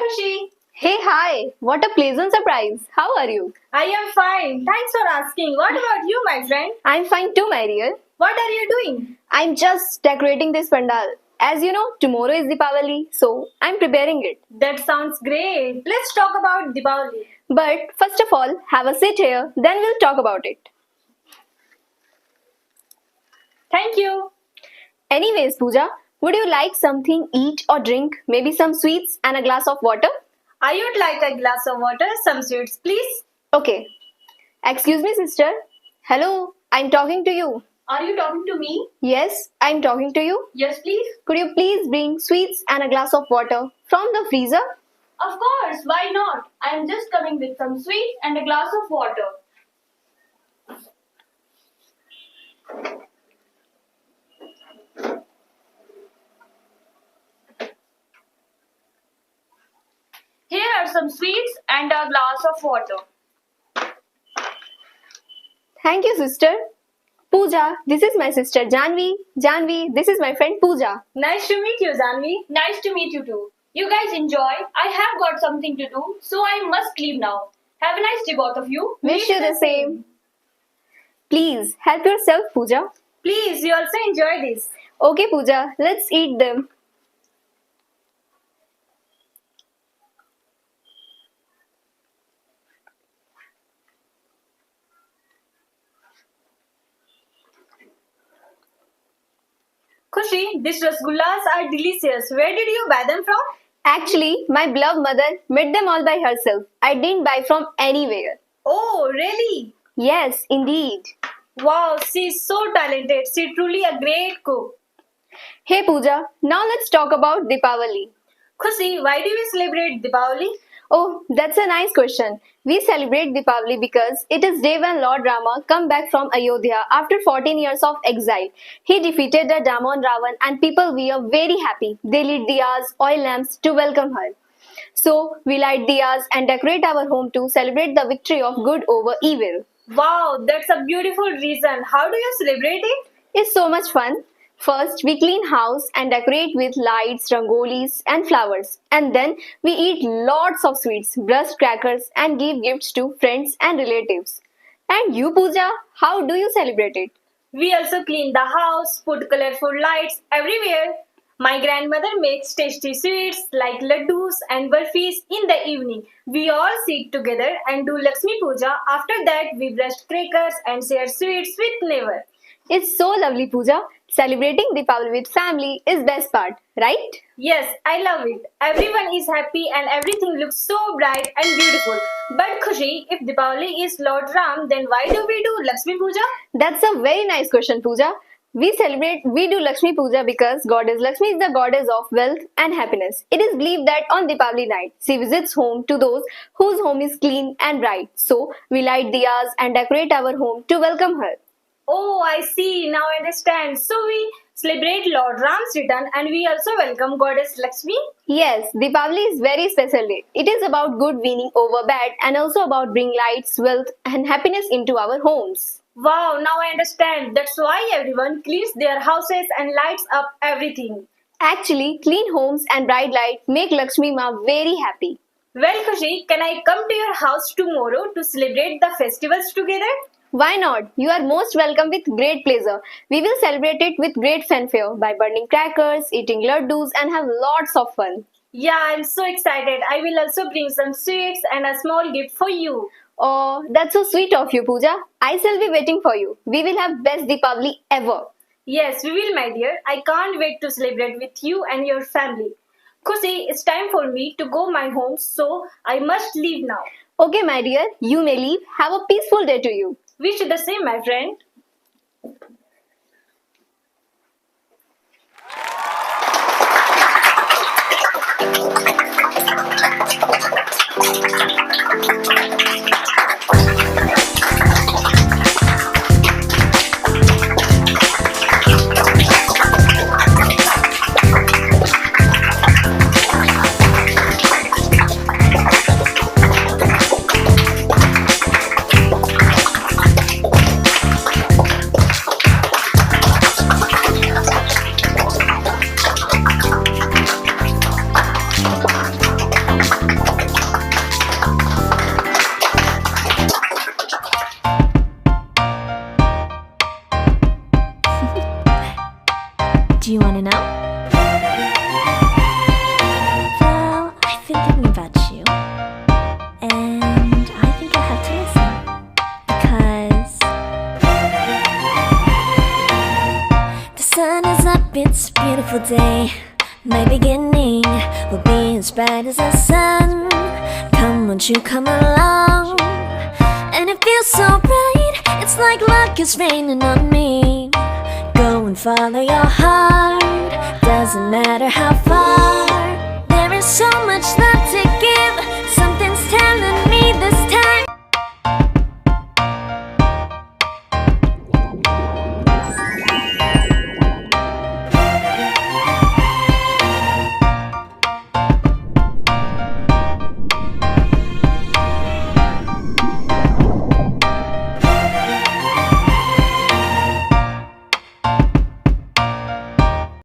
Khushi. Hey, hi! What a pleasant surprise! How are you? I am fine. Thanks for asking. What about you, my friend? I'm fine too, my dear. What are you doing? I'm just decorating this pandal. As you know, tomorrow is Deepawali, so I'm preparing it. That sounds great. Let's talk about Diwali. But first of all, have a sit here, then we'll talk about it. Thank you. Anyways, Pooja, would you like something eat or drink? Maybe some sweets and a glass of water? I would like a glass of water, some sweets, please. Okay. Excuse me, sister. Hello, I'm talking to you. Are you talking to me? Yes, I'm talking to you. Yes, please. Could you please bring sweets and a glass of water from the freezer? Of course, why not? I am just coming with some sweets and a glass of water. Here are some sweets and a glass of water. Thank you, sister. Pooja, this is my sister Janvi. Janvi, this is my friend Pooja. Nice to meet you, Zanvi. Nice to meet you too. You guys enjoy. I have got something to do, so I must leave now. Have a nice day, both of you. Wish you the same. Please help yourself, Pooja. Please, you also enjoy this. Okay, Pooja, let's eat them. Khushi, these rasgullas are delicious. Where did you buy them from? Actually, my beloved mother made them all by herself. I didn't buy from anywhere. Oh, really? Yes, indeed. Wow, she's so talented. She's truly a great cook. Hey Pooja, now let's talk about Deepawali. Khushi, why do we celebrate Diwali? Oh, that's a nice question. We celebrate Deepavali because it is day when Lord Rama come back from Ayodhya after 14 years of exile. He defeated the Damon Ravan and people were very happy. They lit diyas, oil lamps to welcome her. So we light diyas and decorate our home to celebrate the victory of good over evil. Wow, that's a beautiful reason. How do you celebrate it? It's so much fun. First, we clean house and decorate with lights, rangolis and flowers. And then we eat lots of sweets, burst crackers and give gifts to friends and relatives. And you, Pooja, how do you celebrate it? We also clean the house, put colorful lights everywhere. My grandmother makes tasty sweets like laddus and burfis in the evening. We all sit together and do Lakshmi Puja. After that, we burst crackers and share sweets with neighbor. It's so lovely, Pooja. Celebrating Deepavali with family is best part, right? Yes, I love it. Everyone is happy and everything looks so bright and beautiful. But Khushi, if Diwali is Lord Ram, then why do we do Lakshmi Puja? That's a very nice question, Pooja. We do Lakshmi Puja because Goddess Lakshmi is the goddess of wealth and happiness. It is believed that on Deepavali night, she visits home to those whose home is clean and bright. So, we light diyas and decorate our home to welcome her. Oh, I see. Now I understand. So we celebrate Lord Ram's return and we also welcome Goddess Lakshmi. Yes, Deepavali is very special day. It is about good winning over bad and also about bringing lights, wealth and happiness into our homes. Wow, now I understand. That's why everyone cleans their houses and lights up everything. Actually, clean homes and bright lights make Lakshmi Ma very happy. Well, Khushi, can I come to your house tomorrow to celebrate the festivals together? Why not? You are most welcome with great pleasure. We will celebrate it with great fanfare by burning crackers, eating laddus and have lots of fun. Yeah, I'm so excited. I will also bring some sweets and a small gift for you. Oh, that's so sweet of you, Pooja. I shall be waiting for you. We will have best Deepavali ever. Yes, we will, my dear. I can't wait to celebrate with you and your family. Khushi, it's time for me to go my home, so I must leave now. Okay, my dear, you may leave. Have a peaceful day to you. Wish you the same, my friend. I've been thinking about you, and I think you'll have to listen. Because the sun is up, it's a beautiful day. My beginning will be as bright as the sun. Come, won't you come along? And it feels so bright, it's like luck is raining on me. Go and follow your heart, doesn't matter how far. There is so much that